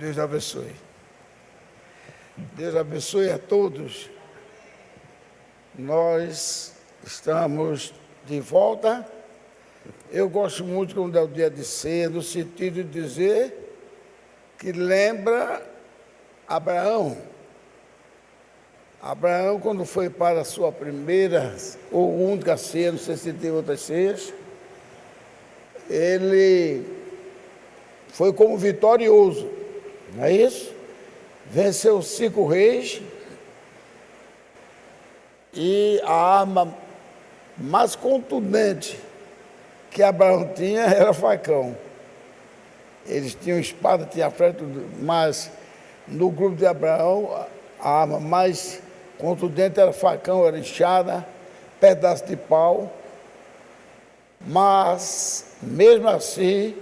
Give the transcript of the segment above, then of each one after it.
Deus abençoe. Deus abençoe a todos. Nós estamos de volta. Eu gosto muito quando é o dia de ceia, no sentido de dizer que lembra Abraão. Abraão, quando foi para a sua primeira ou única ceia, não sei se tem outras ceias, ele foi como vitorioso, não é isso? Venceu 5 reis e a arma mais contundente que Abraão tinha era facão. Eles tinham espada, tinha flecha, mas no grupo de Abraão a arma mais contundente era facão, era enxada, pedaço de pau. Mas, mesmo assim,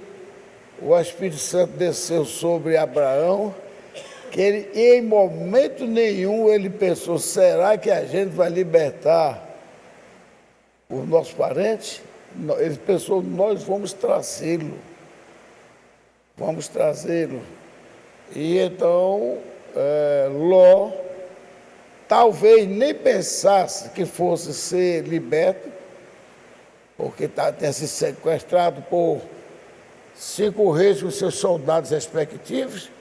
o Espírito Santo desceu sobre Abraão, que ele, em momento nenhum ele pensou, será que a gente vai libertar os nossos parentes? Ele pensou, nós vamos trazê-lo. Vamos trazê-lo. E então, Ló, talvez nem pensasse que fosse ser liberto, porque tinha sido sequestrado por 5 reis com seus soldados respectivos.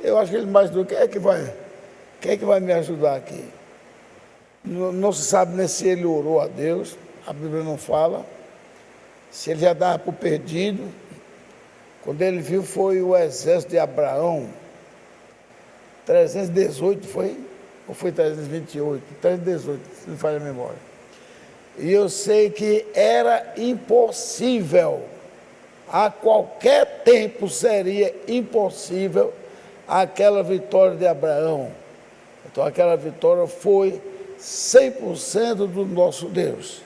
Eu acho que ele imaginou, quem é que vai me ajudar aqui? Não se sabe nem se ele orou a Deus, a Bíblia não fala, se ele já dava por perdido. Quando ele viu, foi o exército de Abraão, 318 foi, ou foi 328? 318, se não falha a memória. E eu sei que era impossível, a qualquer tempo seria impossível aquela vitória de Abraão. Então aquela vitória foi 100% do nosso Deus.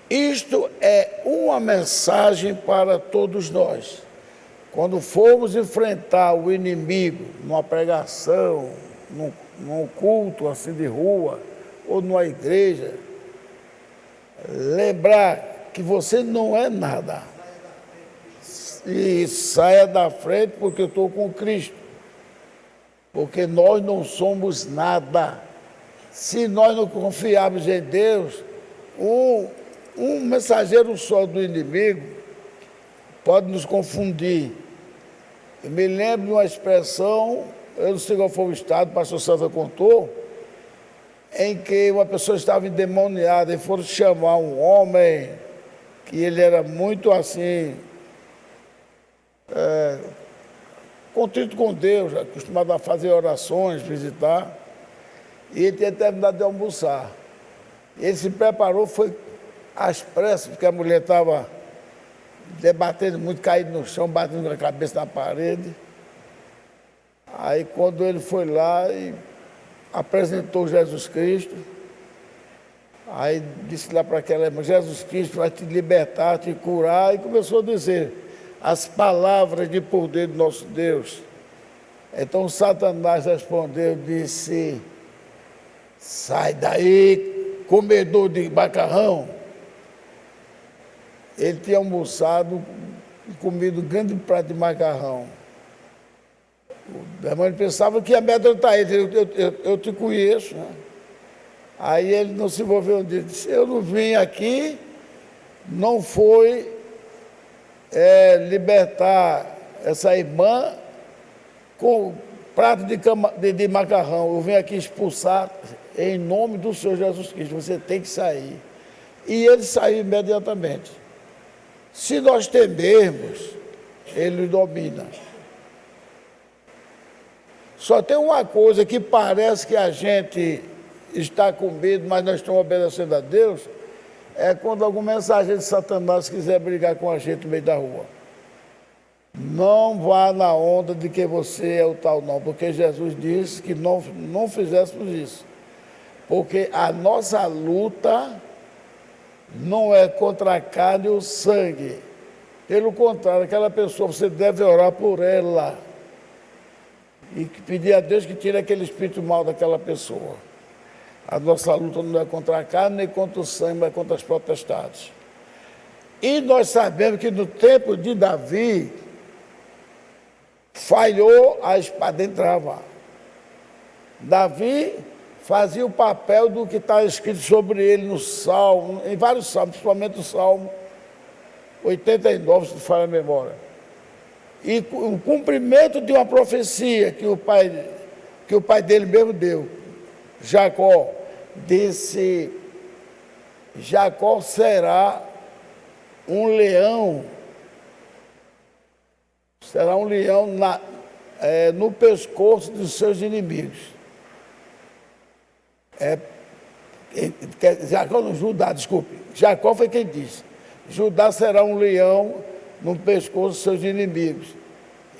Isto é uma mensagem para todos nós. Quando formos enfrentar o inimigo numa pregação, num culto assim de rua, ou numa igreja, lembrar que você não é nada. E saia da frente porque eu estou com Cristo. Porque nós não somos nada. Se nós não confiarmos em Deus, um mensageiro só do inimigo pode nos confundir. Eu me lembro de uma expressão, eu não sei qual foi o estado, o pastor Santa contou, em que uma pessoa estava endemoniada e foram chamar um homem que ele era muito assim, contrito com Deus, acostumado a fazer orações, visitar, e ele tinha terminado de almoçar. Ele se preparou, foi às pressas, porque a mulher estava debatendo muito, caído no chão, batendo com a cabeça na parede. Aí quando ele foi lá e apresentou Jesus Cristo, aí disse lá para aquela irmã, Jesus Cristo vai te libertar, te curar, e começou a dizer as palavras de poder do nosso Deus. Então Satanás respondeu, disse, sai daí, comedor de macarrão. Ele tinha almoçado e comido um grande prato de macarrão. O demônio pensava que ia amedrontar ele, eu te conheço, né? Aí ele não se envolveu, disse, eu não vim aqui, não foi libertar essa irmã com prato de macarrão. Eu vim aqui expulsar em nome do Senhor Jesus Cristo. Você tem que sair. E ele saiu imediatamente. Se nós temermos, ele nos domina. Só tem uma coisa que parece que a gente está com medo, mas nós estamos obedecendo a Deus, é quando algum mensageiro de Satanás quiser brigar com a gente no meio da rua. Não vá na onda de que você é o tal não, porque Jesus disse que não fizéssemos isso. Porque a nossa luta não é contra a carne ou sangue. Pelo contrário, aquela pessoa, você deve orar por ela e pedir a Deus que tire aquele espírito mal daquela pessoa. A nossa luta não é contra a carne, nem contra o sangue, mas contra as potestades. E nós sabemos que no tempo de Davi, falhou, a espada entrava. Davi fazia o papel do que está escrito sobre ele no Salmo, em vários salmos, principalmente o Salmo 89, se não falha a memória. E o cumprimento de uma profecia que o pai dele mesmo deu. Jacó disse: Jacó será um leão no pescoço dos seus inimigos. Jacó foi quem disse: Judá será um leão no pescoço dos seus inimigos.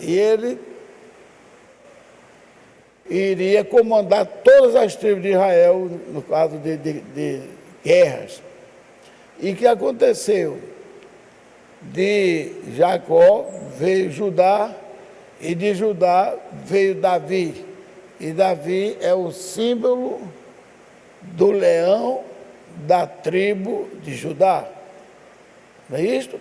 E ele iria comandar todas as tribos de Israel, no caso de guerras. E o que aconteceu? De Jacó veio Judá, e de Judá veio Davi. E Davi é o símbolo do leão da tribo de Judá. Não é isto?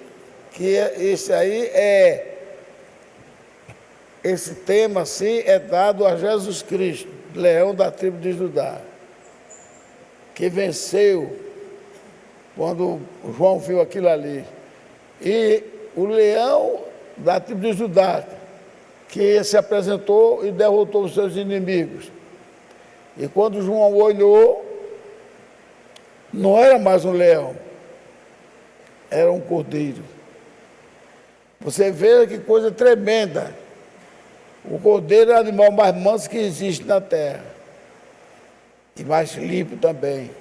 Esse tema assim é dado a Jesus Cristo, leão da tribo de Judá, que venceu quando João viu aquilo ali. E o leão da tribo de Judá, que se apresentou e derrotou os seus inimigos. E quando João olhou, não era mais um leão, era um cordeiro. Você vê que coisa tremenda. O cordeiro é o animal mais manso que existe na terra. E mais limpo também.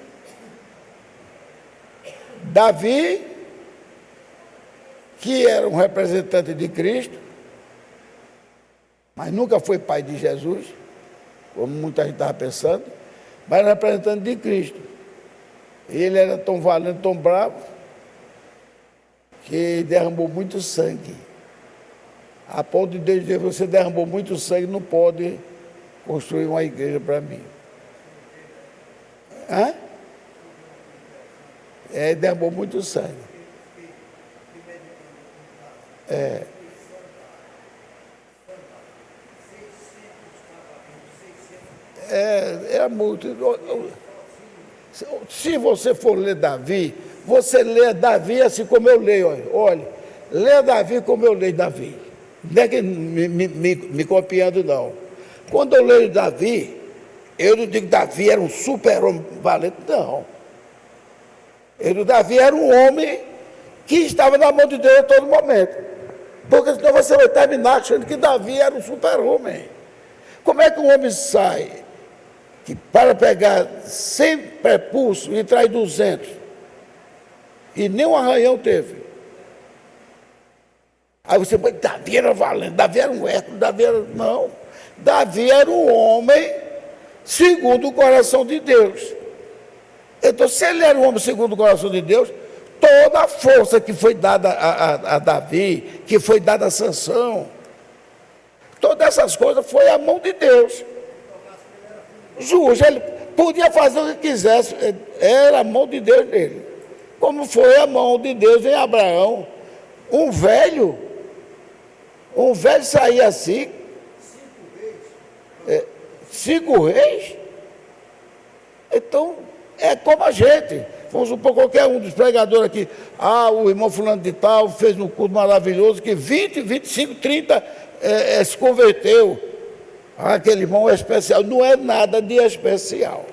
Davi, que era um representante de Cristo, mas nunca foi pai de Jesus, como muita gente estava pensando, mas era representante de Cristo. Ele era tão valente, tão bravo, que derramou muito sangue. A ponto de Deus dizer: você derramou muito sangue, não pode construir uma igreja para mim. Derramou muito sangue. Era muito. Se você for ler Davi, você lê Davi assim como eu leio. Olha, lê Davi como eu leio Davi. Não é que me copiando, não. Quando eu leio Davi, eu não digo que Davi era um super-homem valente, não. Davi era um homem que estava na mão de Deus a todo momento. Porque senão você vai terminar achando que Davi era um super-homem. Como é que um homem sai que para pegar 100 prepulsos e traz 200? E nem um arranhão teve. Aí você põe: Davi era valente, Davi era um Hércules, Davi era... Não. Davi era um homem segundo o coração de Deus. Então, se ele era um homem segundo o coração de Deus, toda a força que foi dada a Davi, que foi dada a Sansão, todas essas coisas foi a mão de Deus. Justo, ele podia fazer o que quisesse, era a mão de Deus nele. Como foi a mão de Deus em Abraão. Um velho saía assim. 5 reis? Então, é como a gente. Vamos supor, qualquer um dos pregadores aqui: o irmão fulano de tal fez um culto maravilhoso, que 20, 25, 30 se converteu. Aquele irmão é especial. Não é nada de especial.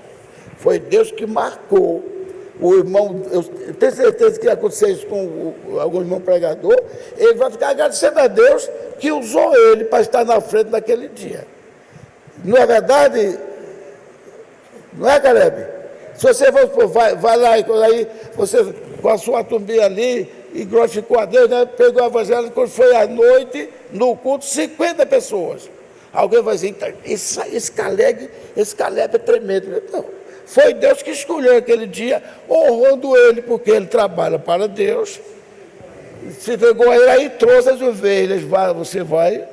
Foi Deus que marcou. O irmão, eu tenho certeza que aconteceu isso com algum irmão pregador, ele vai ficar agradecendo a Deus que usou ele para estar na frente naquele dia. Não é verdade? Não é, Caleb? Se você vai lá e aí você com a sua tumbinha ali e glorificou a Deus, né? Pegou o evangelho, quando foi à noite, no culto, 50 pessoas. Alguém vai dizer: esse Caleb é tremendo. Não. Foi Deus que escolheu aquele dia, honrando ele, porque ele trabalha para Deus. Se entregou a ele, aí trouxe as ovelhas. Você vai.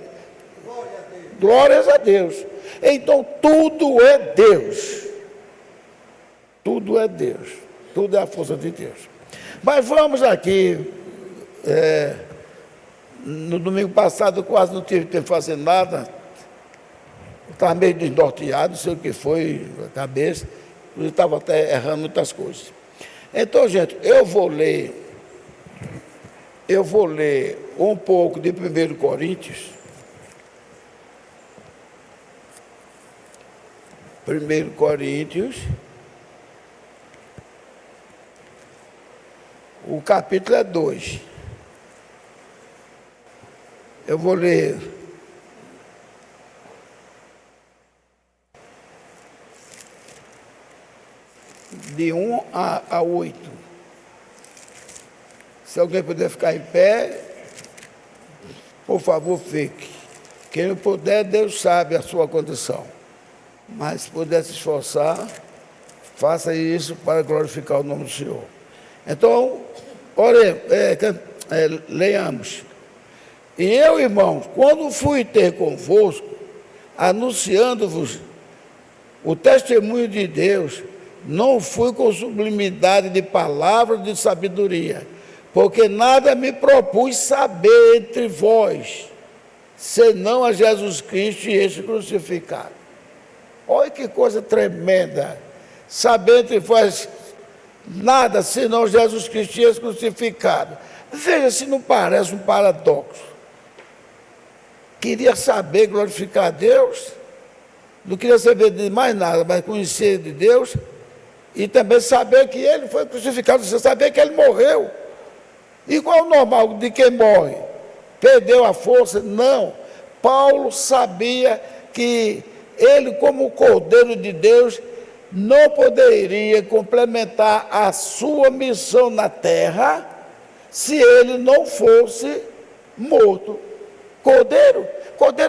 Glórias a Deus. Então, tudo é Deus. Tudo é Deus. Tudo é a força de Deus. Mas vamos aqui No domingo passado eu quase não tive tempo de fazer nada. Estava meio desnorteado, não sei o que foi, a cabeça. Eu estava até errando muitas coisas. Então, gente, eu vou ler um pouco de 1 Coríntios. 1 Coríntios, o capítulo é 2. Eu vou ler de 1 a 8. Se alguém puder ficar em pé, por favor, fique. Quem não puder, Deus sabe a sua condição. Mas se puder se esforçar, faça isso para glorificar o nome do Senhor. Então, leiamos. E eu, irmãos, quando fui ter convosco, anunciando-vos o testemunho de Deus, não fui com sublimidade de palavras de sabedoria, porque nada me propus saber entre vós, senão a Jesus Cristo e este crucificado. Olha que coisa tremenda, saber entre vós nada, senão Jesus Cristo e este crucificado. Veja se não parece um paradoxo. Queria saber glorificar a Deus, não queria saber de mais nada, mas conhecer de Deus, e também saber que ele foi crucificado, você saber que ele morreu. E qual é o normal de quem morre? Perdeu a força? Não. Paulo sabia que ele, como Cordeiro de Deus, não poderia complementar a sua missão na terra se ele não fosse morto. Cordeiro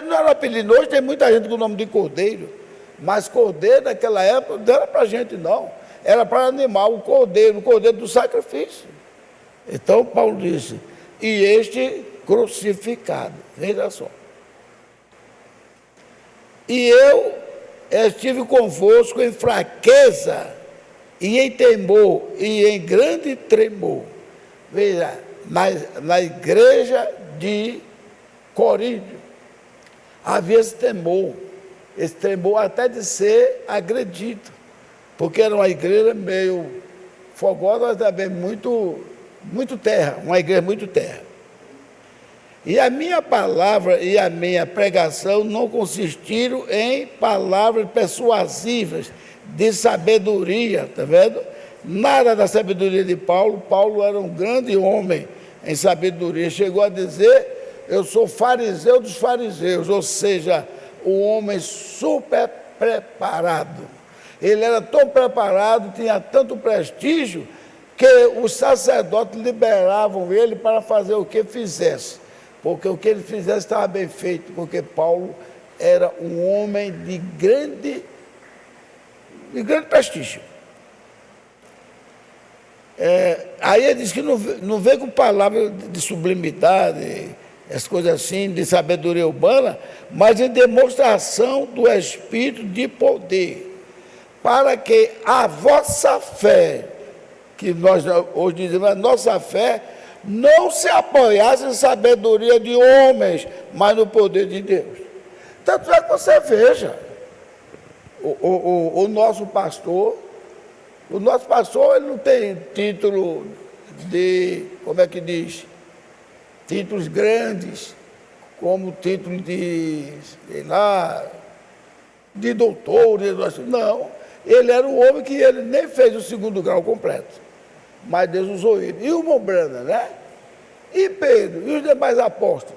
não era apelido, hoje tem muita gente com o nome de Cordeiro, mas Cordeiro naquela época não era para a gente não, era para animal, o Cordeiro do sacrifício. Então Paulo disse, e este crucificado, veja só. E eu estive convosco em fraqueza, e em temor, e em grande tremor. Veja, na igreja de Corinto, havia esse temor até de ser agredido, porque era uma igreja meio fogosa, mas também muito terra, uma igreja muito terra. E a minha palavra e a minha pregação não consistiram em palavras persuasivas de sabedoria, está vendo? Nada da sabedoria de Paulo. Paulo era um grande homem em sabedoria. Chegou a dizer, eu sou fariseu dos fariseus, ou seja, um homem super preparado. Ele era tão preparado, tinha tanto prestígio, que os sacerdotes liberavam ele para fazer o que fizesse. Porque o que ele fizesse estava bem feito, porque Paulo era um homem de grande prestígio. Aí ele diz que não vem com palavras de sublimidade, as coisas assim, de sabedoria urbana, mas em demonstração do Espírito de poder, para que a vossa fé, que nós hoje dizemos, a nossa fé, não se apoiasse em sabedoria de homens, mas no poder de Deus. Tanto é que você veja, o nosso pastor, ele não tem título de, como é que diz, títulos grandes, como título de, sei lá, de doutor, não. Ele era um homem que ele nem fez o 2º grau completo. Mas Deus usou ele. E o irmão Brana, né? E Pedro, e os demais apóstolos?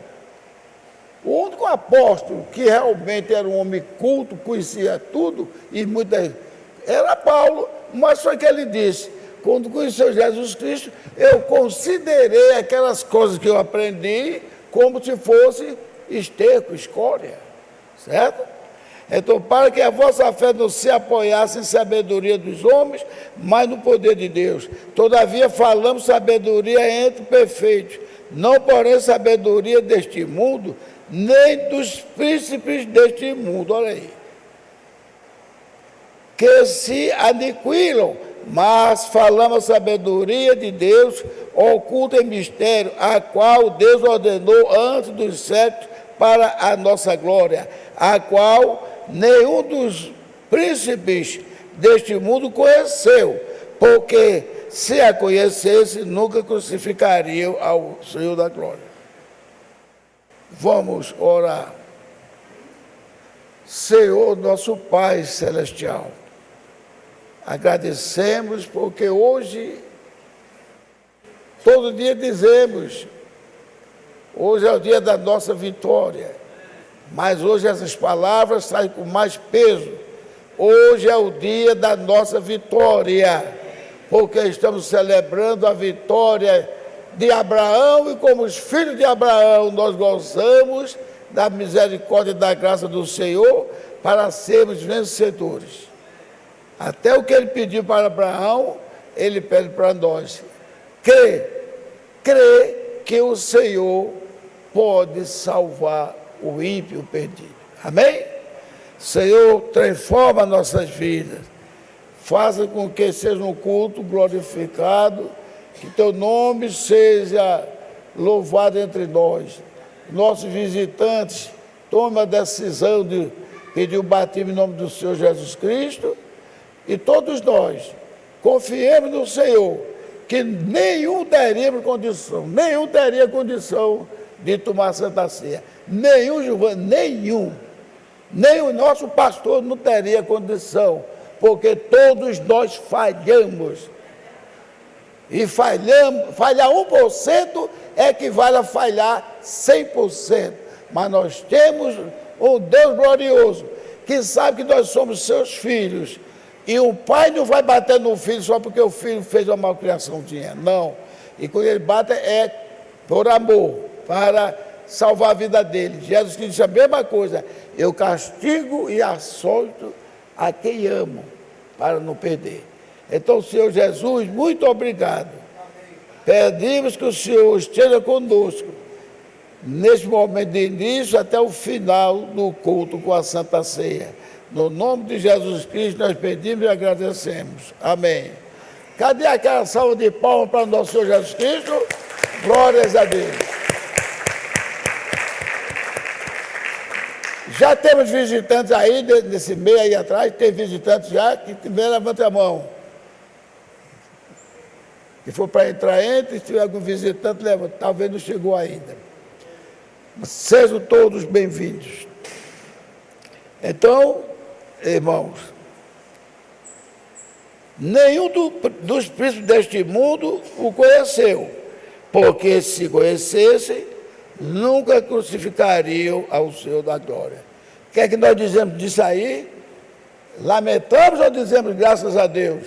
O único apóstolo que realmente era um homem culto, conhecia tudo, e muitas, era Paulo. Mas foi que ele disse, quando conheceu Jesus Cristo, eu considerei aquelas coisas que eu aprendi como se fosse esterco, escória. Certo? Então, para que a vossa fé não se apoiasse em sabedoria dos homens, mas no poder de Deus. Todavia, falamos sabedoria entre perfeitos, não porém sabedoria deste mundo, nem dos príncipes deste mundo. Olha aí. Que se aniquilam mas falamos a sabedoria de Deus, oculta em mistério, a qual Deus ordenou antes dos séculos para a nossa glória, a qual nenhum dos príncipes deste mundo conheceu, porque se a conhecesse, nunca crucificariam ao Senhor da glória. Vamos orar. Senhor, nosso Pai Celestial, agradecemos porque hoje, todo dia dizemos, hoje é o dia da nossa vitória, mas hoje essas palavras saem com mais peso. Hoje é o dia da nossa vitória, porque estamos celebrando a vitória de Abraão e como os filhos de Abraão nós gozamos da misericórdia e da graça do Senhor para sermos vencedores. Até o que ele pediu para Abraão, ele pede para nós. Crê que o Senhor pode salvar o ímpio perdido. Amém? Senhor, transforma nossas vidas. Faça com que seja um culto glorificado, que teu nome seja louvado entre nós. Nossos visitantes, tome a decisão de pedir o batismo em nome do Senhor Jesus Cristo, e todos nós confiemos no Senhor, que nenhum teria condição de tomar Santa Ceia. Nem o nosso pastor não teria condição, porque todos nós falhamos. E falhar 1% equivale a falhar 100%. Mas nós temos um Deus glorioso, que sabe que nós somos seus filhos. E o pai não vai bater no filho só porque o filho fez uma malcriaçãozinha. Não. E quando ele bate é por amor, para salvar a vida dele. Jesus Cristo disse a mesma coisa. Eu castigo e açoito a quem amo, para não perder. Então, Senhor Jesus, muito obrigado. Pedimos que o Senhor esteja conosco, neste momento de início até o final do culto com a Santa Ceia. No nome de Jesus Cristo, nós pedimos e agradecemos. Amém. Cadê aquela salva de palmas para o nosso Senhor Jesus Cristo? Glórias a Deus. Já temos visitantes aí, nesse meio aí atrás, tem visitantes já que tiveram, levanta a mão. Se for para entrar, entre, se tiver algum visitante, leva, talvez não chegou ainda. Sejam todos bem-vindos. Então, irmãos, nenhum dos príncipes deste mundo o conheceu, porque se conhecessem, nunca crucificariam ao Senhor da glória. O que é que nós dizemos disso aí? Lamentamos ou dizemos graças a Deus?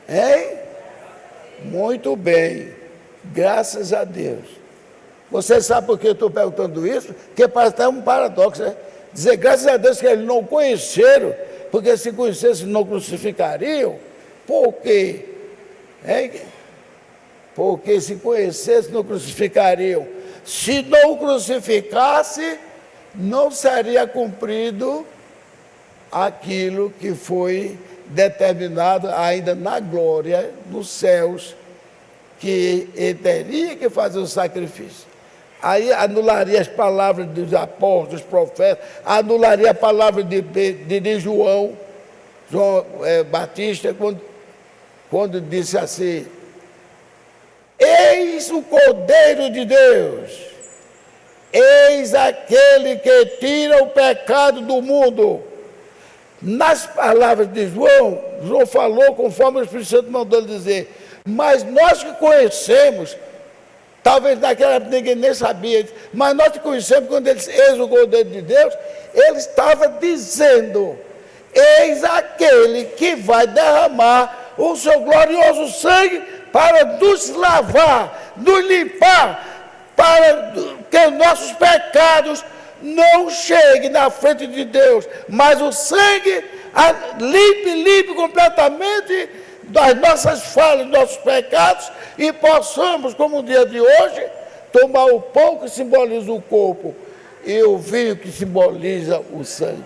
Hein? Muito bem, graças a Deus. Você sabe por que eu estou perguntando isso? Porque parece até um paradoxo, né? Dizer graças a Deus que eles não conheceram, porque se conhecessem não crucificariam. Por quê? Porque se conhecessem não crucificariam. Se não crucificasse, não seria cumprido aquilo que foi determinado ainda na glória, nos céus, que ele teria que fazer o sacrifício. Aí anularia as palavras dos apóstolos, dos profetas, anularia a palavra de João Batista, quando disse assim: eis o Cordeiro de Deus, eis aquele que tira o pecado do mundo. Nas palavras de João, João falou conforme o Espírito Santo mandou ele dizer, mas nós que conhecemos, talvez naquela época ninguém nem sabia, mas nós que conhecemos, quando ele disse, eis o Cordeiro de Deus, ele estava dizendo, eis aquele que vai derramar o seu glorioso sangue para nos lavar, nos limpar, para que os nossos pecados não chegue na frente de Deus, mas o sangue limpe completamente das nossas falhas, dos nossos pecados, e possamos, como o dia de hoje, tomar o pão que simboliza o corpo e o vinho que simboliza o sangue.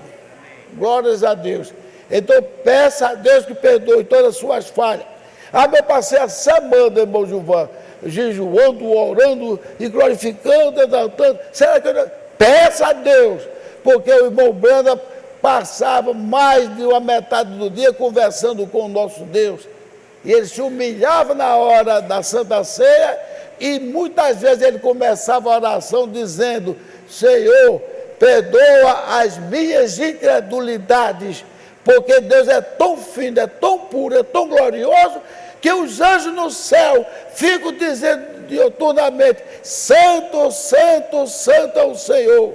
Glórias a Deus. Então peça a Deus que perdoe todas as suas falhas. Eu passei a semana, irmão Gilvan, jejuando, orando e glorificando, exaltando. Será que eu... Peça a Deus, porque o irmão Branda passava mais de uma metade do dia conversando com o nosso Deus. E ele se humilhava na hora da Santa Ceia e muitas vezes ele começava a oração dizendo: Senhor, perdoa as minhas incredulidades, porque Deus é tão fino, é tão puro, é tão glorioso, que os anjos no céu ficam dizendo diuturnamente: Santo, Santo, Santo é o Senhor.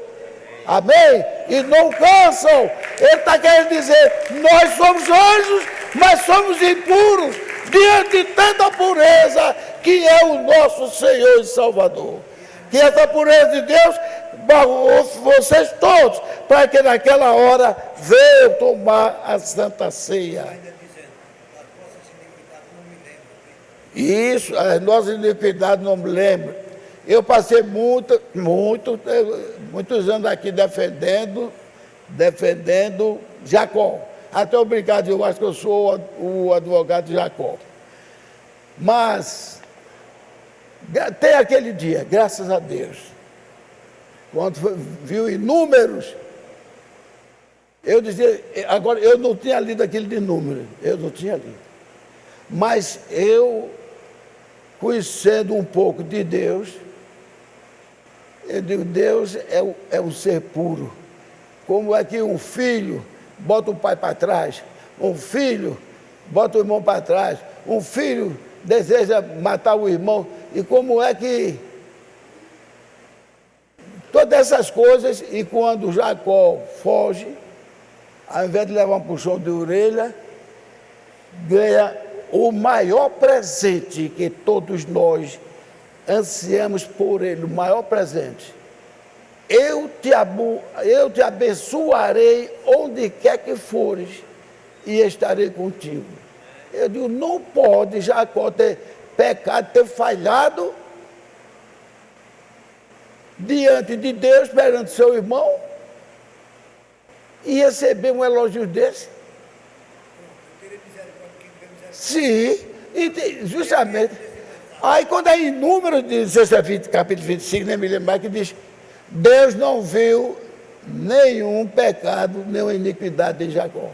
Amém? E não cansam. Ele está querendo dizer: nós somos anjos, mas somos impuros diante de tanta pureza que é o nosso Senhor e Salvador. Que essa pureza de Deus, vocês todos, para que naquela hora venham tomar a Santa Ceia. Isso, as nossas iniquidades não me lembram. Eu passei muitos anos aqui defendendo Jacó. Até obrigado, eu acho que eu sou o advogado de Jacó. Mas, até aquele dia, graças a Deus, quando viu inúmeros, eu dizia, agora eu não tinha lido aquele de número, eu não tinha lido. Mas eu, conhecendo um pouco de Deus, eu digo: Deus é um ser puro. Como é que um filho bota o pai para trás, um filho bota o irmão para trás, um filho deseja matar o irmão, e como é que todas essas coisas, e quando Jacó foge, ao invés de levar um puxão de orelha, ganha o maior presente que todos nós ansiamos por ele, o maior presente. Eu te abençoarei onde quer que fores e estarei contigo. Eu digo: não pode Jacó ter pecado, ter falhado diante de Deus, perante seu irmão, e receber um elogio desse. Sim, justamente. Aí quando é em Números, capítulo 25, nem me lembro mais, que diz: Deus não viu nenhum pecado, nenhuma iniquidade de Jacó.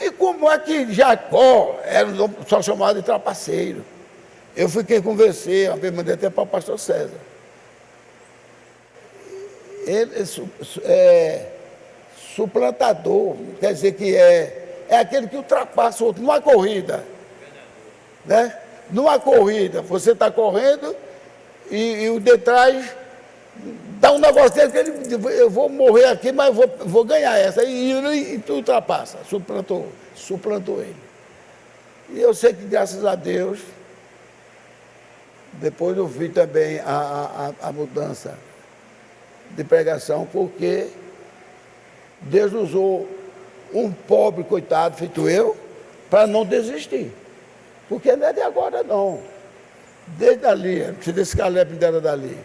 E como é que Jacó era só chamado de trapaceiro? Eu conversei, uma vez mandei até para o pastor César. Ele é suplantador, quer dizer que é aquele que ultrapassa o outro numa corrida. Né? Numa corrida, você está correndo e o de trás dá um negócio dele que ele: eu vou morrer aqui, mas vou ganhar essa. E tu ultrapassa, suplantou ele. E eu sei que, graças a Deus, depois eu vi também a mudança de pregação, porque Deus usou um pobre coitado, feito eu, para não desistir. Porque não é de agora, não. Desde ali, desse Caleb dela dali,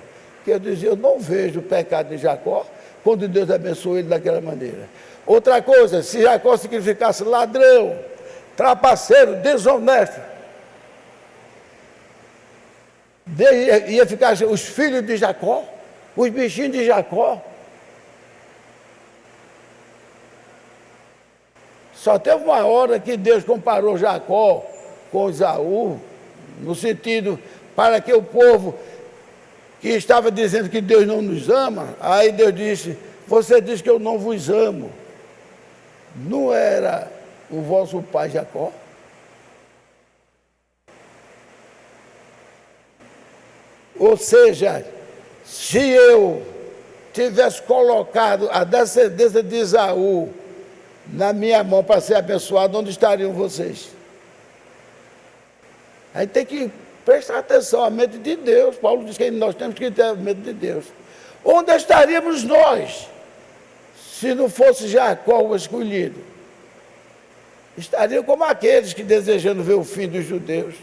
que eu dizia: eu não vejo o pecado de Jacó quando Deus abençoou ele daquela maneira. Outra coisa, se Jacó significasse ladrão, trapaceiro, desonesto, ia ficar os filhos de Jacó, os bichinhos de Jacó. Só teve uma hora que Deus comparou Jacó com Esaú, no sentido, para que o povo que estava dizendo que Deus não nos ama, aí Deus disse: você diz que eu não vos amo. Não era o vosso pai Jacó? Ou seja, se eu tivesse colocado a descendência de Esaú na minha mão para ser abençoado, onde estariam vocês? Aí tem que prestar atenção à mente de Deus. Paulo diz que nós temos que ter a mente de Deus. Onde estaríamos nós, se não fosse Jacó o escolhido? Estariam como aqueles que, desejando ver o fim dos judeus,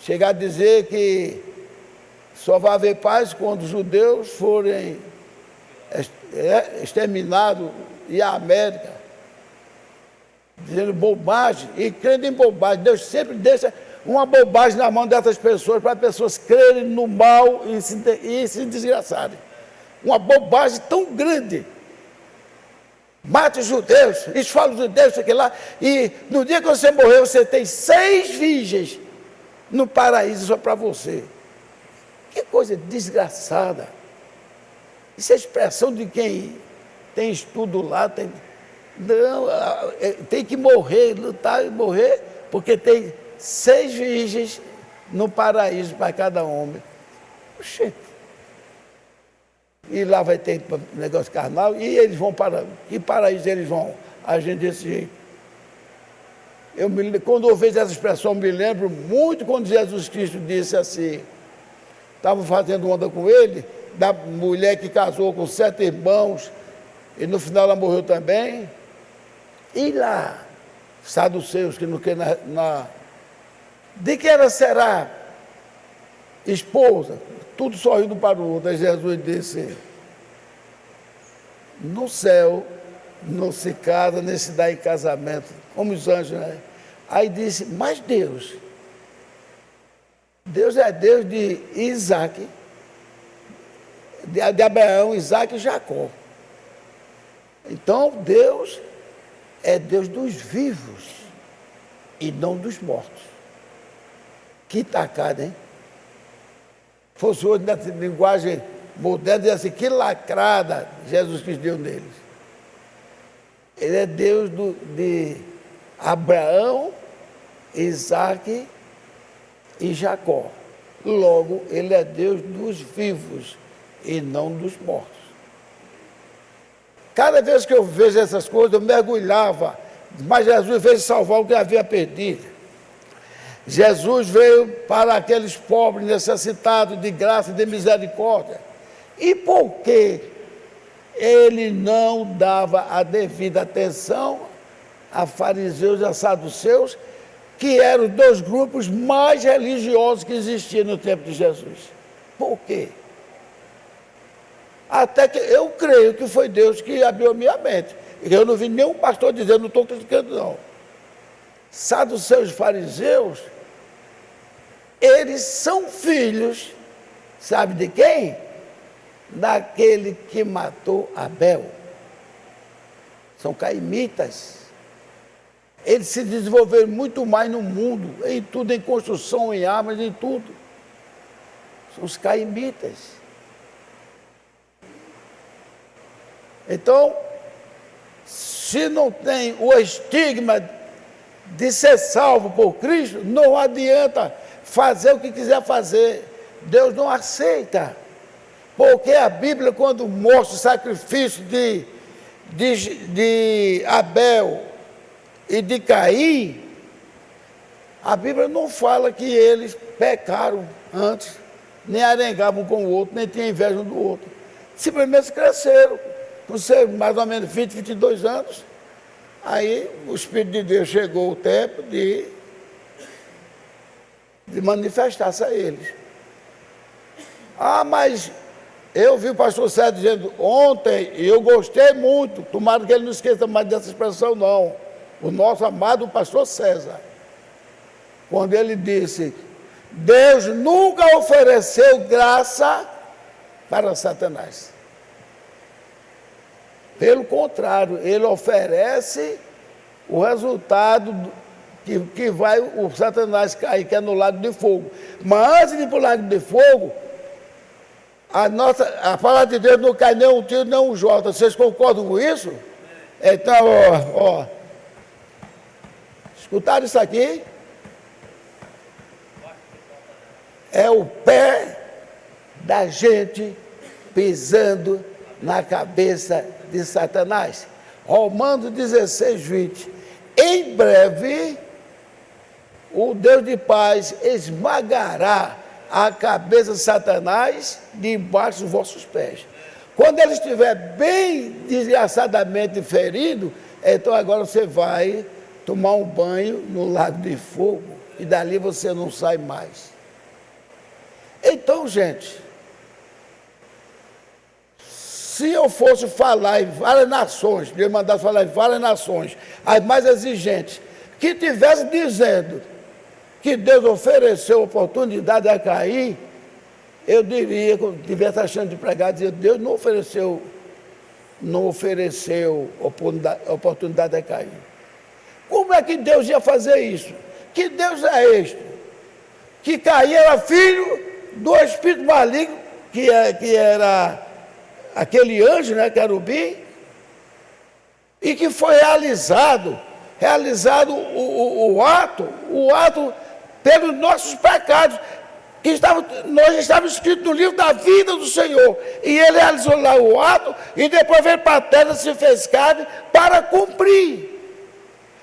chegar a dizer que só vai haver paz quando os judeus forem exterminados e a América dizendo bobagem e crendo em bobagem. Deus sempre deixa uma bobagem na mão dessas pessoas, para as pessoas crerem no mal e se desgraçarem. Uma bobagem tão grande. Mate os judeus, esfola os judeus, sei lá, e no dia que você morrer, você tem 6 virgens no paraíso só para você. Que coisa desgraçada. Isso é expressão de quem tem estudo lá, não, tem que morrer, lutar e morrer, porque tem 6 virgens no paraíso para cada homem. Oxente. E lá vai ter negócio carnal, e eles vão para... Que paraíso eles vão agir desse jeito? Quando eu vejo essa expressão, me lembro muito quando Jesus Cristo disse assim, estava fazendo onda com ele, da mulher que casou com 7 irmãos, e no final ela morreu também. E lá, saduceus, que não quer de que ela será esposa? Tudo sorrindo para o outro. Aí Jesus disse, no céu não se casa, nem se dá em casamento, como os anjos, né? Aí disse, mas Deus é Deus de Isaac, de Abraão, Isaac e Jacó. Então Deus é Deus dos vivos e não dos mortos. Que tacada, hein? Fosse hoje na linguagem moderna, dizer assim, que lacrada Jesus Cristo deu neles. Ele é Deus de Abraão, Isaac e Jacó. Logo, ele é Deus dos vivos e não dos mortos. Cada vez que eu vejo essas coisas, eu mergulhava, mas Jesus veio salvar o que havia perdido. Jesus veio para aqueles pobres necessitados de graça e de misericórdia. E por que ele não dava a devida atenção a fariseus e a saduceus, que eram os 2 grupos mais religiosos que existiam no tempo de Jesus? Por quê? Até que eu creio que foi Deus que abriu a minha mente. Eu não vi nenhum pastor dizendo, não estou criticando não. Saduceus e fariseus, eles são filhos, sabe de quem? Daquele que matou Abel. São caimitas. Eles se desenvolveram muito mais no mundo, em tudo, em construção, em armas, em tudo. São os caimitas. Então, se não tem o estigma de ser salvo por Cristo, não adianta fazer o que quiser fazer. Deus não aceita. Porque a Bíblia, quando mostra o sacrifício de Abel e de Caim, a Bíblia não fala que eles pecaram antes, nem arengavam com o outro, nem tinham inveja um do outro. Simplesmente cresceram, por ser mais ou menos 20, 22 anos. Aí o Espírito de Deus chegou o tempo de manifestar-se a eles. Ah, mas eu vi o pastor Sérgio dizendo ontem, e eu gostei muito, tomara que ele não esqueça mais dessa expressão não, o nosso amado pastor César, quando ele disse, Deus nunca ofereceu graça para Satanás. Pelo contrário, ele oferece o resultado que vai o Satanás cair, que é no lago de fogo. Mas antes de ir para o lago de fogo, a palavra de Deus não cai nem um tiro, nem um jota. Vocês concordam com isso? Então, ó. Escutaram isso aqui? É o pé da gente pisando na cabeça de Satanás. Romanos 16, 20. Em breve, o Deus de paz esmagará a cabeça de Satanás debaixo dos vossos pés. Quando ele estiver bem desgraçadamente ferido, então agora você vai tomar um banho no lago de fogo e dali você não sai mais. Então, gente, Se eu fosse falar em várias nações, Deus mandasse falar em várias nações, as mais exigentes, que estivesse dizendo que Deus ofereceu oportunidade a Caim, eu diria, quando tivesse a chance de pregar, dizer, Deus não ofereceu oportunidade a Caim. Como é que Deus ia fazer isso? Que Deus é este? Que Caim era filho do espírito maligno, que era aquele anjo, né, querubim, e que foi realizado o ato pelos nossos pecados, nós estávamos escritos no livro da vida do Senhor, e ele realizou lá o ato, e depois veio para a terra, se fez carne, para cumprir,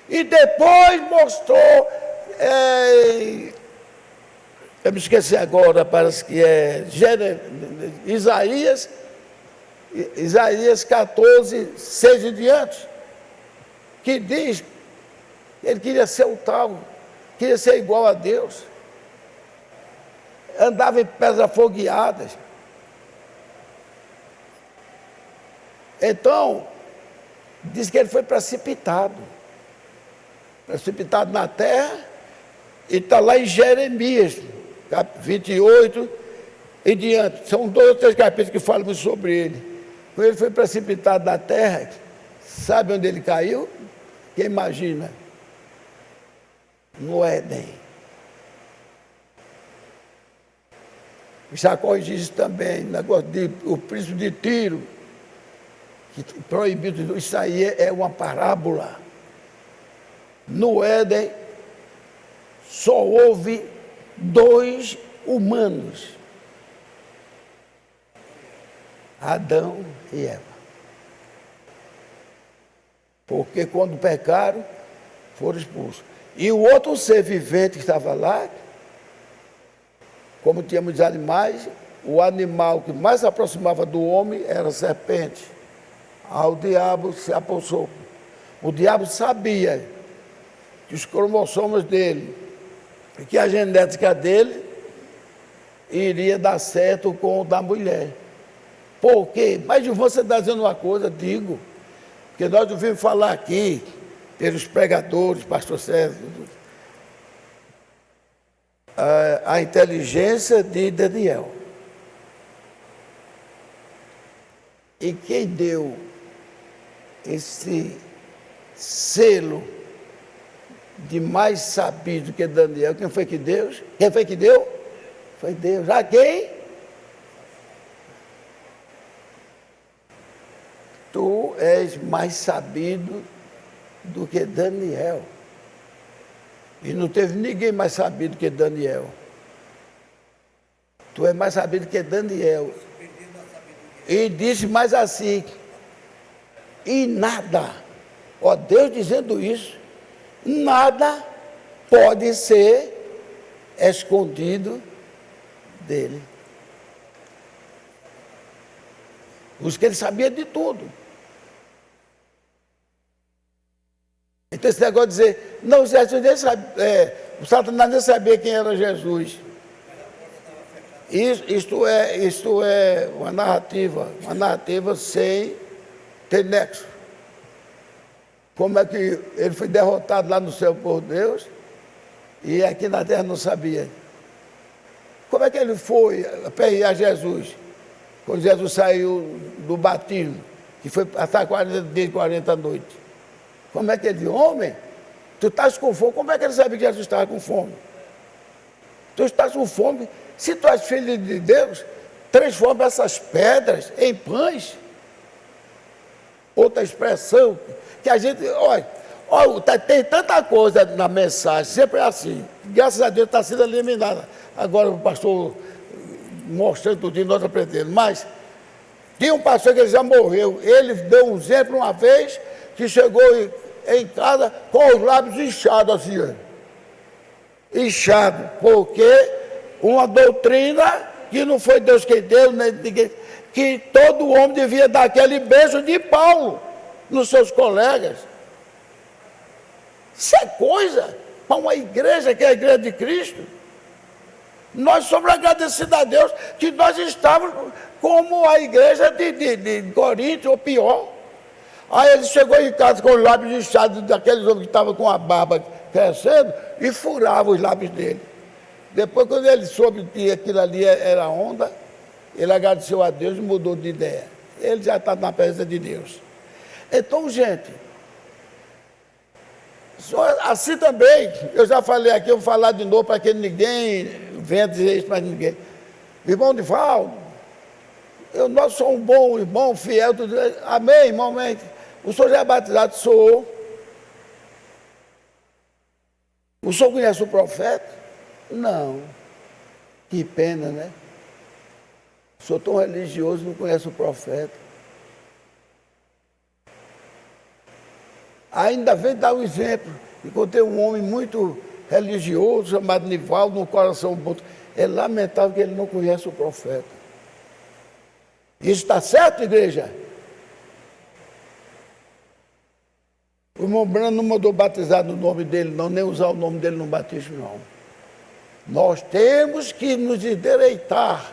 e depois mostrou, eu me esqueci agora, parece que é Isaías 14, 6 em diante, que diz que ele queria ser o tal, queria ser igual a Deus, andava em pedras afogueadas. Então, diz que ele foi precipitado na terra, e está lá em Jeremias, 28 e diante. São 2 ou 3 capítulos que falam sobre ele. Quando ele foi precipitado na terra, sabe onde ele caiu? Quem imagina? No Éden. Jacó diz também, negócio o príncipe de Tiro, que proibido, isso aí é uma parábola. No Éden, só houve 2 humanos, Adão e Eva. Porque quando pecaram, foram expulsos. E o outro ser vivente que estava lá, como tinha muitos animais, o animal que mais se aproximava do homem era a serpente. Ao diabo se apossou. O diabo sabia que os cromossomos dele, que a genética dele iria dar certo com o da mulher. Por quê? Mas você está dizendo uma coisa, digo, porque nós ouvimos falar aqui, pelos pregadores, pastor César, a inteligência de Daniel. E quem deu esse selo de mais sabido que Daniel? Quem foi que deu? Quem foi que deu? Foi Deus. A quem? Tu és mais sabido do que Daniel. E não teve ninguém mais sabido que Daniel. Tu és mais sabido que Daniel. E disse mais assim, e nada, ó Deus dizendo isso, nada pode ser escondido dele. Os que ele sabia de tudo. Então esse negócio de dizer, não, Jesus nem sabia, o Satanás nem sabia quem era Jesus. Isto é uma narrativa sem ter nexo. Como é que ele foi derrotado lá no céu por Deus e aqui na terra não sabia? Como é que ele foi aperrear Jesus? Quando Jesus saiu do batismo, que foi passar 40 dias e 40 noites. Como é que ele disse, homem, tu estás com fome? Como é que ele sabia que Jesus estava com fome? Tu estás com fome? Se tu és filho de Deus, transforma essas pedras em pães. Outra expressão, que a gente, olha, tem tanta coisa na mensagem, sempre é assim. Graças a Deus está sendo eliminada. Agora o pastor mostrando tudo, nós aprendendo. Mas tinha um pastor que já morreu. Ele deu um exemplo uma vez, que chegou em casa com os lábios inchados assim. Inchado, porque uma doutrina que não foi Deus quem deu, nem ninguém, que todo homem devia dar aquele beijo de Paulo nos seus colegas. Isso é coisa para uma igreja que é a igreja de Cristo. Nós somos agradecidos a Deus que nós estávamos como a igreja de Corinto, ou pior. Aí ele chegou em casa com os lábios inchados daqueles homens que estavam com a barba crescendo e furava os lábios dele. Depois, quando ele soube que aquilo ali era onda, ele agradeceu a Deus e mudou de ideia. Ele já está na presença de Deus. Então, gente, assim também, eu já falei aqui, eu vou falar de novo para que ninguém venha dizer isso para ninguém. Irmão Divaldo, nós somos um bom irmão, fiel, tudo. Amém, irmão, amém. O senhor já é batizado? Sou. O senhor conhece o profeta? Não. Que pena, né? Sou tão religioso, não conheço o profeta. Ainda vem dar um exemplo. Encontrei um homem muito religioso, chamado Nivaldo, no coração bom. É lamentável que ele não conhece o profeta. Isso está certo, igreja? O irmão Brando não mandou batizar no nome dele, não, nem usar o nome dele no batismo, não. Nós temos que nos endireitar.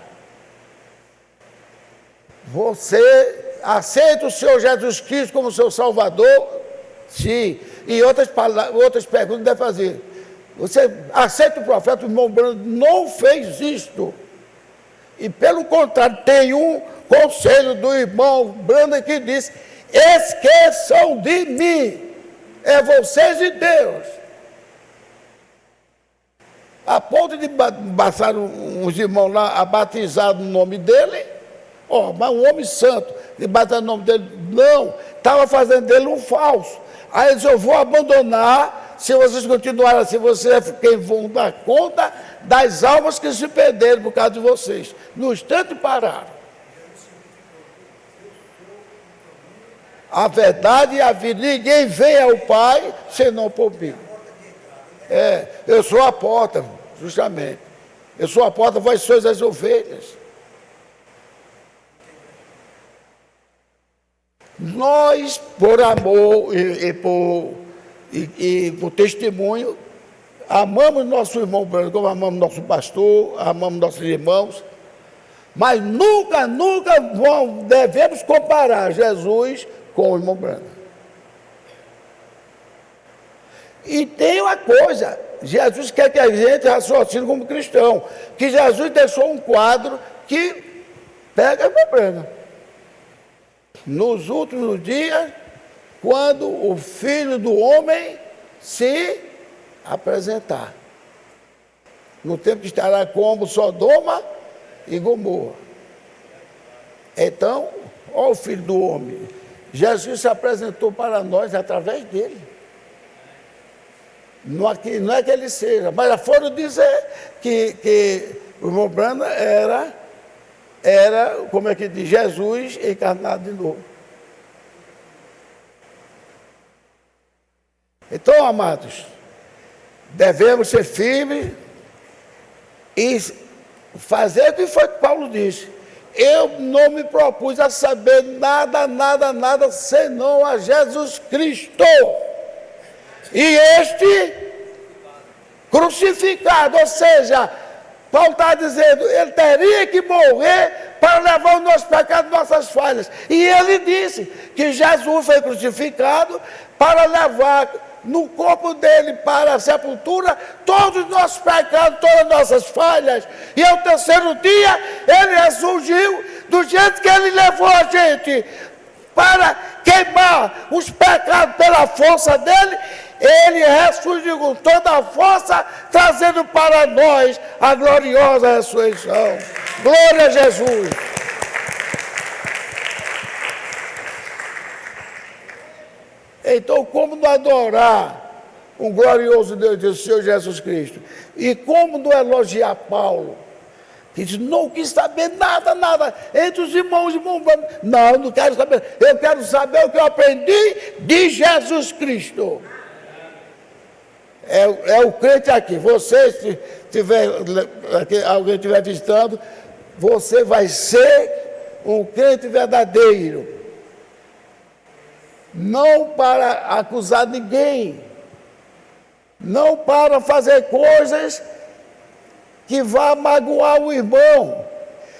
Você aceita o Senhor Jesus Cristo como seu Salvador? Sim. E outras perguntas deve fazer. Você aceita o profeta? O irmão Brando não fez isto. E pelo contrário, tem um conselho do irmão Brando que diz: esqueçam de mim. É vocês e Deus. A ponto de passar uns irmãos lá a batizar no nome dele. Mas um homem santo, de batizar no nome dele, não, estava fazendo dele um falso. Aí ele disse: eu vou abandonar, se vocês continuarem assim, vocês é quem vão dar conta das almas que se perderam por causa de vocês. No instante pararam. A verdade e a vida, ninguém vem ao Pai senão por mim. Eu sou a porta, justamente. Eu sou a porta, vós sois as ovelhas. Nós, por amor e por testemunho, amamos nosso irmão Brando, como amamos nosso pastor, amamos nossos irmãos, mas nunca devemos comparar Jesus com o irmão Brando. E tem uma coisa, Jesus quer que a gente raciocine como cristão, que Jesus deixou um quadro que pega o irmão Brando. Nos últimos dias, quando o Filho do Homem se apresentar, no tempo que estará como Sodoma e Gomorra. Então, ó o Filho do Homem, Jesus se apresentou para nós através dele. Não é que ele seja, mas foram dizer que o irmão Brando era, como é que diz, Jesus encarnado de novo. Então, amados, devemos ser firmes e fazer o que foi que Paulo disse. Eu não me propus a saber nada, senão a Jesus Cristo. E este crucificado, ou seja, Paulo está dizendo, ele teria que morrer para levar os nossos pecados, nossas falhas. E ele disse que Jesus foi crucificado para levar no corpo dele para a sepultura todos os nossos pecados, todas as nossas falhas. E ao terceiro dia, ele ressurgiu do jeito que ele levou a gente para queimar os pecados pela força dele. Ele ressurgiu com toda a força, trazendo para nós a gloriosa ressurreição. Glória a Jesus. Então, como não adorar um glorioso Deus do Senhor Jesus Cristo? E como não elogiar Paulo? Que diz, não quis saber nada, entre os irmãos, não quero saber, eu quero saber o que eu aprendi de Jesus Cristo. É o crente aqui. Você, se tiver, alguém estiver visitando, você vai ser um crente verdadeiro. Não para acusar ninguém. Não para fazer coisas que vá magoar o irmão.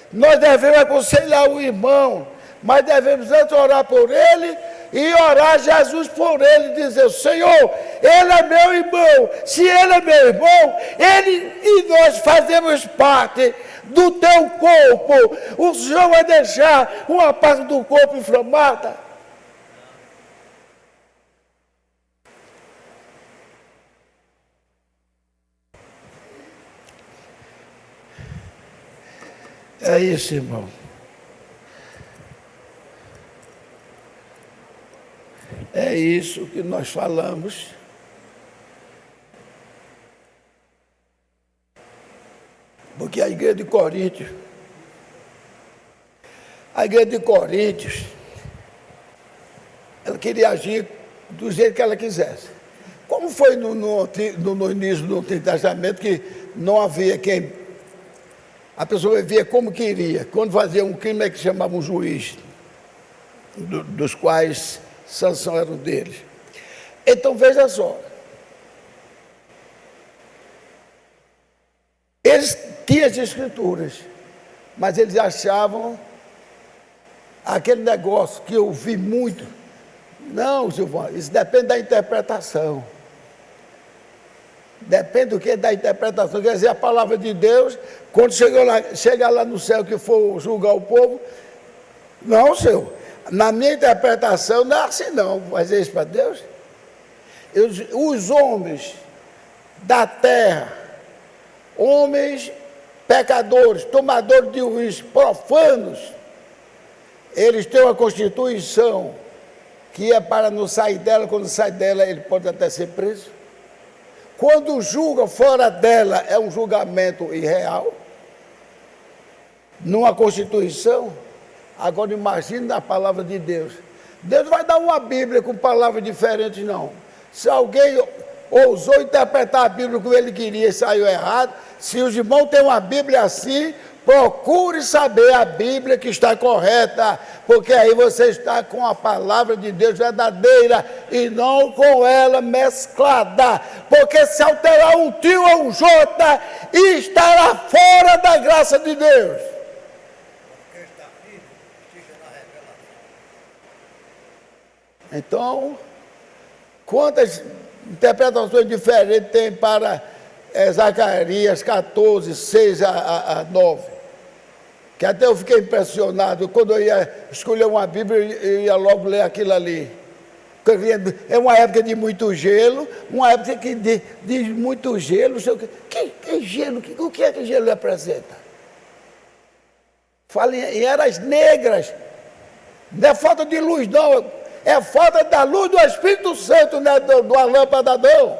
Nós devemos aconselhar o irmão, mas devemos antes orar por ele e orar Jesus por ele, dizer: Senhor, ele é meu irmão, se ele é meu irmão, ele e nós fazemos parte do teu corpo, o Senhor vai deixar uma parte do corpo inflamada? É isso, irmão. É isso que nós falamos. Porque a igreja de Coríntios, ela queria agir do jeito que ela quisesse. Como foi no início do Antigo Testamento, que não havia quem... A pessoa vivia como queria. Quando fazia um crime, é que chamava um juiz, dos quais Sansão era um deles. Então, veja só. Eles tinham as escrituras, mas eles achavam aquele negócio que eu vi muito. Não, Silvano, isso depende da interpretação. Depende do que? Da interpretação. Quer dizer, a palavra de Deus, quando chegar lá no céu que for julgar o povo, não, Senhor, na minha interpretação não é assim não, fazer isso para Deus. Os homens da terra, homens pecadores, tomadores de juízo, profanos, eles têm uma constituição que é para não sair dela. Quando sai dela, ele pode até ser preso. Quando julga fora dela, é um julgamento irreal, numa Constituição. Agora imagine na palavra de Deus. Deus vai dar uma Bíblia com palavras diferentes, não. Se alguém ousou interpretar a Bíblia como ele queria e saiu errado, se os irmãos têm uma Bíblia assim, procure saber a Bíblia que está correta, porque aí você está com a palavra de Deus verdadeira e não com ela mesclada, porque se alterar um tio ou um jota, estará fora da graça de Deus. Então, quantas interpretações diferentes tem para Zacarias 14, 6 a 9? Que até eu fiquei impressionado. Quando eu ia escolher uma Bíblia, eu ia logo ler aquilo ali. É uma época de muito gelo, uma época que de muito gelo. Que gelo? O que é que gelo representa? Fala em eras negras. Não é falta de luz, não. É falta da luz do Espírito Santo, né, da lâmpada, não.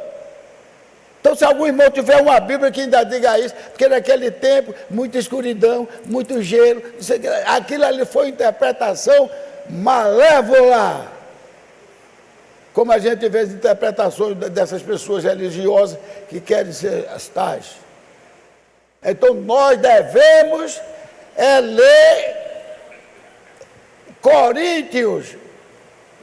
Então, se algum irmão tiver uma Bíblia que ainda diga isso, porque naquele tempo, muita escuridão, muito gelo, aquilo ali foi interpretação malévola. Como a gente vê as interpretações dessas pessoas religiosas que querem ser as tais. Então, nós devemos ler Coríntios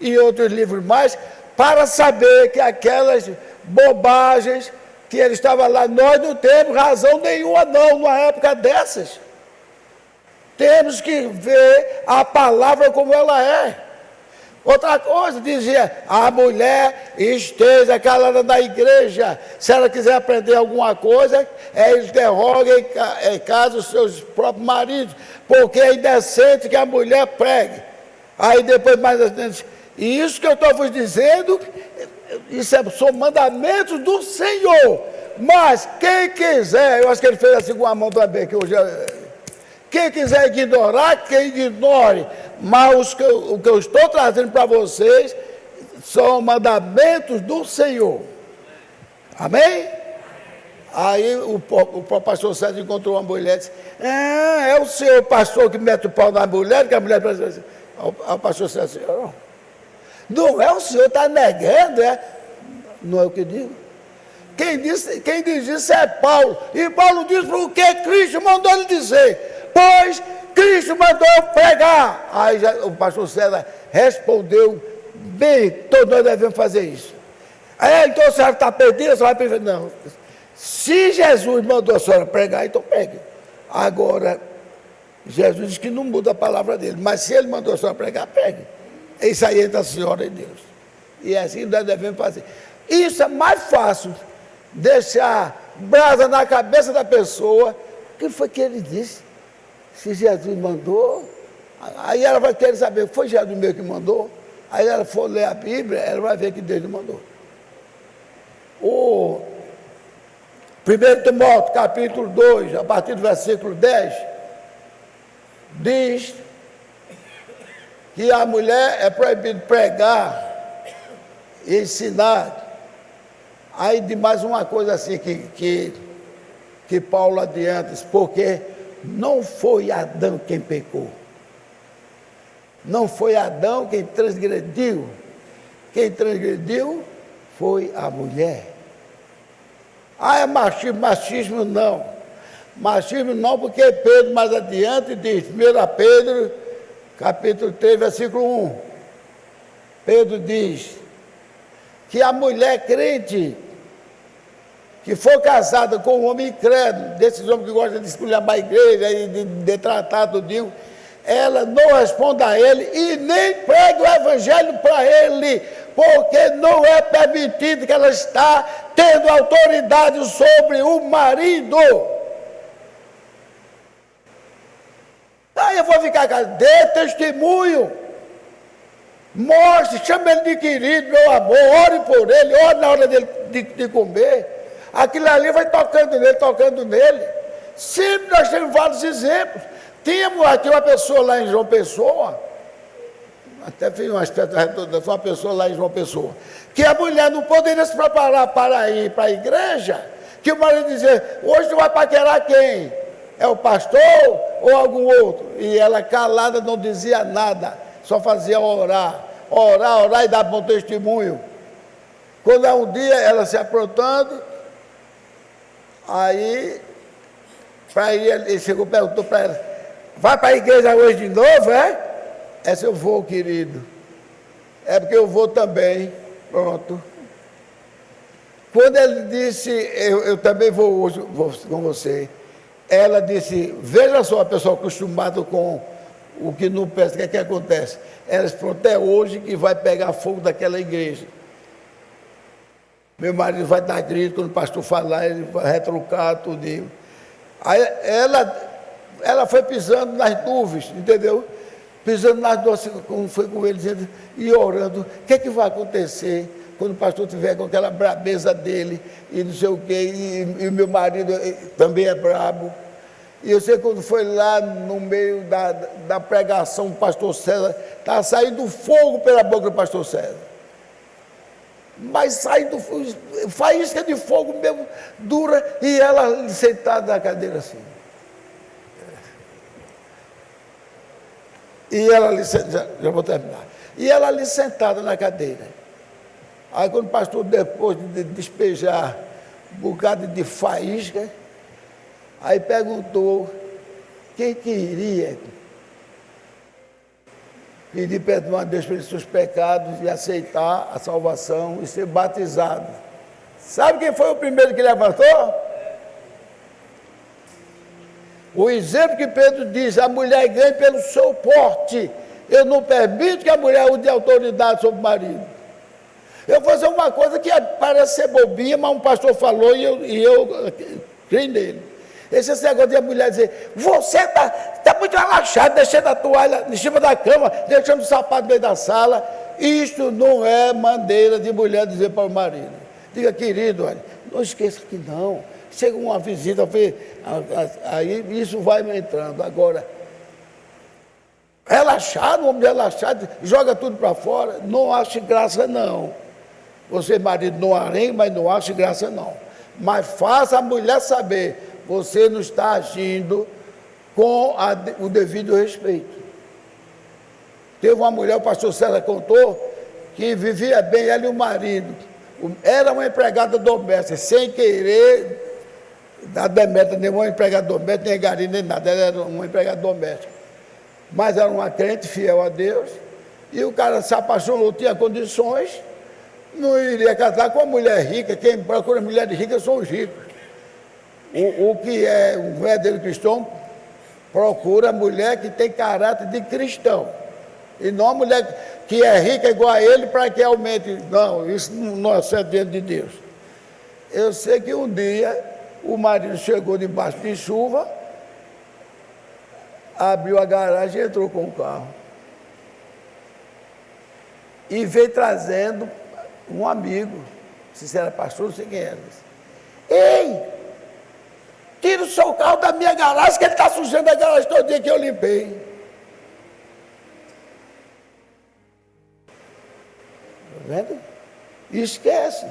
e outros livros mais, para saber que aquelas bobagens que ele estava lá, nós não temos razão nenhuma não, numa época dessas. Temos que ver a palavra como ela é. Outra coisa, dizia, a mulher esteja calada na igreja. Se ela quiser aprender alguma coisa, interrogue em casa os seus próprios maridos, porque é indecente que a mulher pregue. Aí depois mais adiante, e isso que eu estou vos dizendo, isso são mandamentos do Senhor. Mas quem quiser, eu acho que ele fez assim com a mão também, que hoje quem quiser ignorar, que ignore. Mas o que eu estou trazendo para vocês são mandamentos do Senhor. Amém? Aí o pastor Sérgio encontrou uma mulher e disse: é o senhor pastor que mete o pau na mulher, que a mulher pensa assim. O pastor Sérgio disse: não é o senhor, está negando, é? Não é o que digo. Quem diz isso é Paulo. E Paulo diz porque Cristo mandou ele dizer. Pois Cristo mandou eu pregar. Aí o pastor César respondeu: bem, todos nós devemos fazer isso. Então a senhora está perdida, você vai perder. Não. Se Jesus mandou a senhora pregar, então pregue. Agora, Jesus diz que não muda a palavra dele, mas se ele mandou a senhora pregar, pregue. Isso aí entre a senhora e Deus. E é assim que nós devemos fazer. Isso é mais fácil, deixar brasa na cabeça da pessoa. O que foi que ele disse? Se Jesus mandou, aí ela vai querer saber, foi Jesus mesmo que mandou? Aí ela for ler a Bíblia, ela vai ver que Deus lhe mandou. O 1 Timóteo, capítulo 2, a partir do versículo 10, diz que a mulher é proibido pregar e ensinar. Aí de mais uma coisa assim que Paulo adianta, porque não foi Adão quem pecou. Não foi Adão quem transgrediu. Quem transgrediu foi a mulher. Ah, é machismo? Machismo não. Machismo não, porque Pedro mais adiante diz, 1 Pedro, capítulo 3, versículo 1. Pedro diz que a mulher crente que for casada com um homem incrédulo, desses homens que gostam de esculhambar a igreja e de tratar tudinho, ela não responde a ele e nem prega o evangelho para ele, porque não é permitido que ela está tendo autoridade sobre o marido. Aí eu vou ficar, dê testemunho, mostre, chame ele de querido, meu amor, ore por ele, ore na hora dele de comer. Aquilo ali vai tocando nele. Sempre nós temos vários exemplos. Tínhamos aqui uma pessoa lá em João Pessoa, até fiz uma espécie de uma pessoa lá em João Pessoa, que a mulher não poderia se preparar para ir para a igreja, que o marido dizia, hoje tu vai paquerar quem? É o pastor ou algum outro? E ela calada não dizia nada, só fazia orar e dar bom testemunho. Quando um dia ela se aprontando, aí ele chegou e perguntou para ela, vai para a igreja hoje de novo, é? Essa eu vou, querido. É porque eu vou também. Pronto. Quando ele disse, eu também vou hoje com você, ela disse, veja só, a pessoa acostumada com o que não pensa, o que é que acontece? Ela disse, pronto, é hoje que vai pegar fogo daquela igreja. Meu marido vai dar grito quando o pastor falar, ele vai retrucar tudinho. Aí ela foi pisando nas nuvens, entendeu? Pisando nas nuvens, como foi com ele, dizendo, e orando, o que é que vai acontecer quando o pastor estiver com aquela brabeza dele, e não sei o quê, e o meu marido também é brabo. E eu sei quando foi lá no meio da pregação, o pastor César, estava saindo fogo pela boca do pastor César. Mas saindo faísca de fogo mesmo, dura, e ela sentada na cadeira assim. E ela ali, já vou terminar. E ela ali sentada na cadeira. Aí quando o pastor, depois de despejar um bocado de faísca, aí perguntou quem queria pedir perdão a Deus pelos seus pecados e aceitar a salvação e ser batizado. Sabe quem foi o primeiro que levantou? O exemplo que Pedro diz, a mulher ganha pelo seu porte. Eu não permito que a mulher use autoridade sobre o marido. Eu vou fazer uma coisa que parece ser bobinha, mas um pastor falou e eu creio nele. Esse negócio de a mulher dizer, você está muito relaxado, deixando a toalha em cima da cama, deixando o sapato no meio da sala. Isto não é maneira de mulher dizer para o marido. Diga, querido, olha, não esqueça que não. Chega uma visita, aí isso vai me entrando. Agora, relaxado, um homem relaxado, joga tudo para fora, não ache graça não. Você, marido, não arengue, mas não ache graça não. Mas faça a mulher saber, você não está agindo com o devido respeito. Teve uma mulher, o pastor César contou, que vivia bem, ela e o marido. Era uma empregada doméstica, sem querer dar demeta, nenhuma empregada doméstica, nem garim, nem nada, ela era uma empregada doméstica. Mas era uma crente fiel a Deus, e o cara se apaixonou, tinha condições, não iria casar com uma mulher rica. Quem procura mulher rica são os ricos. O que é um verdadeiro cristão procura a mulher que tem caráter de cristão. E não a mulher que é rica igual a ele para que aumente. Não, isso não é certo diante de Deus. Eu sei que um dia o marido chegou debaixo de chuva, abriu a garagem e entrou com o carro. E veio trazendo um amigo, se era pastor, não sei quem era. Ei, tira o seu carro da minha garagem, que ele está sujando a garagem todo dia que eu limpei. Tá vendo? E esquece.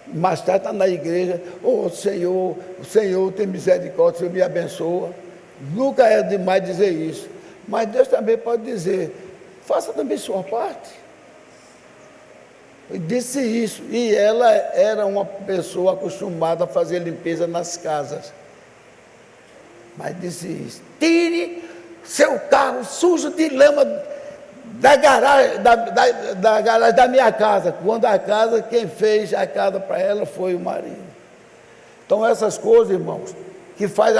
Mais tarde está na igreja, Senhor, o Senhor tem misericórdia, o Senhor me abençoa. Nunca é demais dizer isso. Mas Deus também pode dizer, faça também sua parte. Eu disse isso. E ela era uma pessoa acostumada a fazer limpeza nas casas. Mas disse isso. Tire seu carro sujo de lama da garagem da minha casa. Quando a casa, quem fez a casa para ela foi o marido. Então essas coisas, irmãos, que faz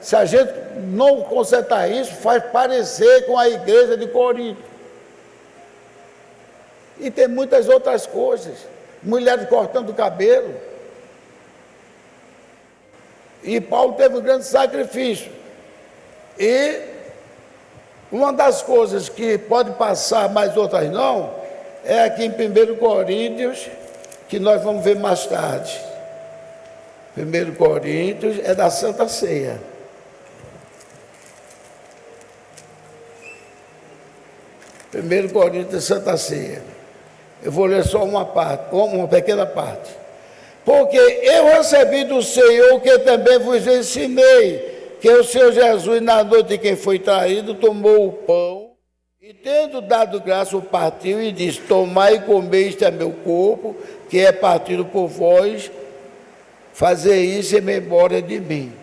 se a gente não consertar isso, faz parecer com a igreja de Corinto. E tem muitas outras coisas. Mulheres cortando o cabelo. E Paulo teve um grande sacrifício. E uma das coisas que pode passar, mas outras não, é aqui em 1 Coríntios, que nós vamos ver mais tarde. 1 Coríntios é da Santa Ceia. Primeiro Coríntios, Santa Ceia. Eu vou ler só uma parte, uma pequena parte. Porque eu recebi do Senhor que também vos ensinei, que o Senhor Jesus, na noite em que foi traído, tomou o pão, e tendo dado graça, o partiu e disse, tomai e comei, este é meu corpo, que é partido por vós, fazer isso em memória de mim.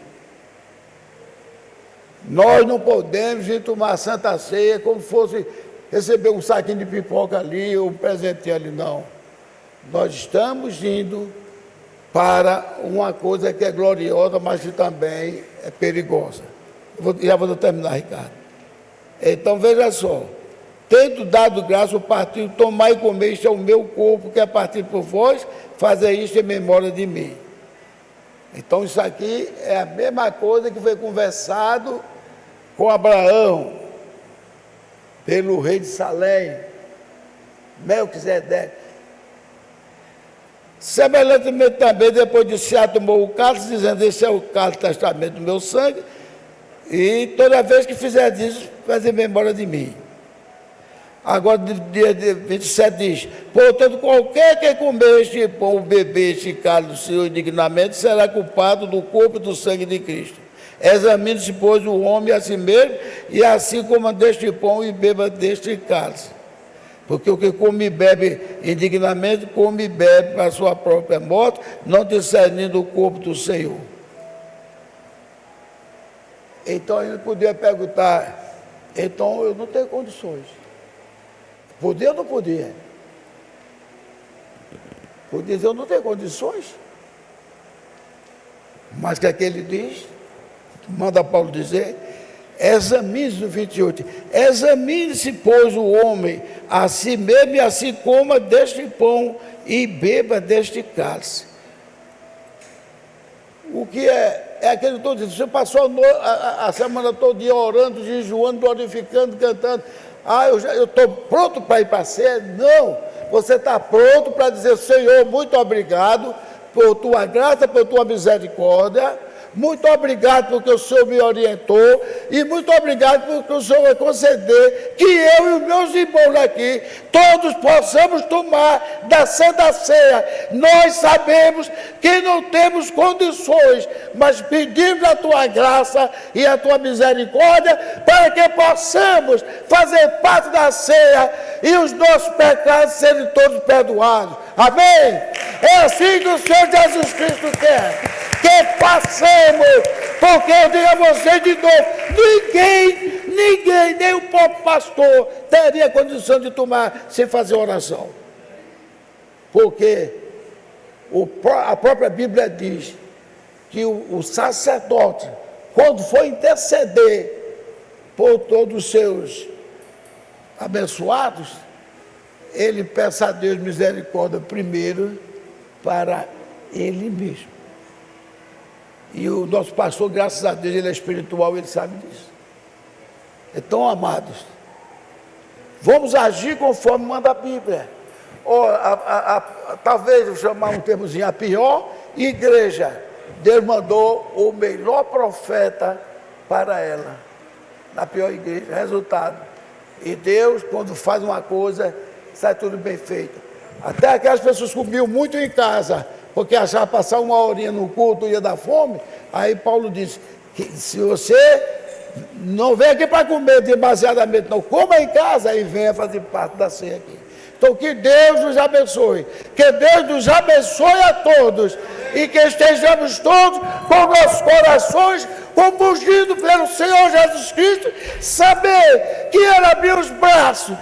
Nós não podemos ir tomar Santa Ceia como fosse receber um saquinho de pipoca ali, ou um presentinho ali, não. Nós estamos indo para uma coisa que é gloriosa, mas que também é perigosa. Já vou terminar, Ricardo. Então, veja só. Tendo dado graça, o partido, tomai e comer, este é o meu corpo, que é partido por vós, fazer isto em memória de mim. Então, isso aqui é a mesma coisa que foi conversado com Abraão, pelo rei de Salém, Melquisedeque. Semelhantemente também, depois de Cear, tomou o cálice, dizendo, esse é o cálice do testamento do meu sangue, e toda vez que fizer isso, fazer memória de mim. Agora, dia 27 diz, portanto, qualquer que comer este pão, ou beber este cálice do Senhor indignamente, será culpado do corpo e do sangue de Cristo. Examine-se, pois, o homem a si mesmo, e assim coma deste pão e beba deste cálice. Porque o que come e bebe indignamente, come e bebe para a sua própria morte, não discernindo o corpo do Senhor. Então ele podia perguntar, então eu não tenho condições. Podia ou não podia? Podia dizer, eu não tenho condições. Mas o que é que ele diz? Manda Paulo dizer, examine-se no 28, examine-se, pois, o homem a si mesmo e assim coma deste pão e beba deste cálice. O que é aquele que eu estou dizendo, você passou a semana toda orando, jejuando, glorificando, cantando, eu estou pronto para ir para a ceia? Não, você está pronto para dizer, Senhor, muito obrigado por tua graça, por tua misericórdia. Muito obrigado porque o Senhor me orientou e muito obrigado porque o Senhor vai conceder que eu e os meus irmãos aqui, todos possamos tomar da Santa Ceia. Nós sabemos que não temos condições, mas pedimos a Tua graça e a Tua misericórdia para que possamos fazer parte da ceia e os nossos pecados serem todos perdoados. Amém? É assim que o Senhor Jesus Cristo quer. Que passemos, porque eu digo a você de novo, ninguém, nem o próprio pastor teria condição de tomar sem fazer oração. Porque a própria Bíblia diz que o sacerdote, quando for interceder por todos os seus abençoados, ele peça a Deus misericórdia primeiro para ele mesmo. E o nosso pastor, graças a Deus, ele é espiritual, ele sabe disso. Então, amados, vamos agir conforme manda a Bíblia. Talvez, vou chamar um termozinho, a pior igreja. Deus mandou o melhor profeta para ela. Na pior igreja, resultado. E Deus, quando faz uma coisa, sai tudo bem feito. Até aquelas pessoas comiam muito em casa, porque achavam passar uma horinha no culto, ia dar fome. Aí Paulo disse, que se você não vem aqui para comer demasiadamente, não, coma em casa e venha fazer parte da ceia aqui. Então que Deus nos abençoe, que Deus nos abençoe a todos, e que estejamos todos com nossos corações compungidos pelo Senhor Jesus Cristo, saber que Ele abriu os braços,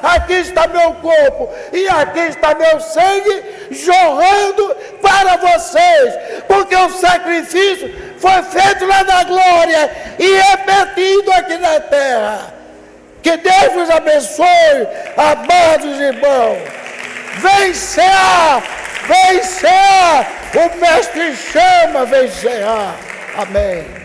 aqui está meu corpo, e aqui está meu sangue, jorrando para vocês, porque o sacrifício foi feito lá na glória, e repetido aqui na terra. Que Deus nos abençoe, amados irmãos. Vem cear, o mestre chama, vem cear. Amém.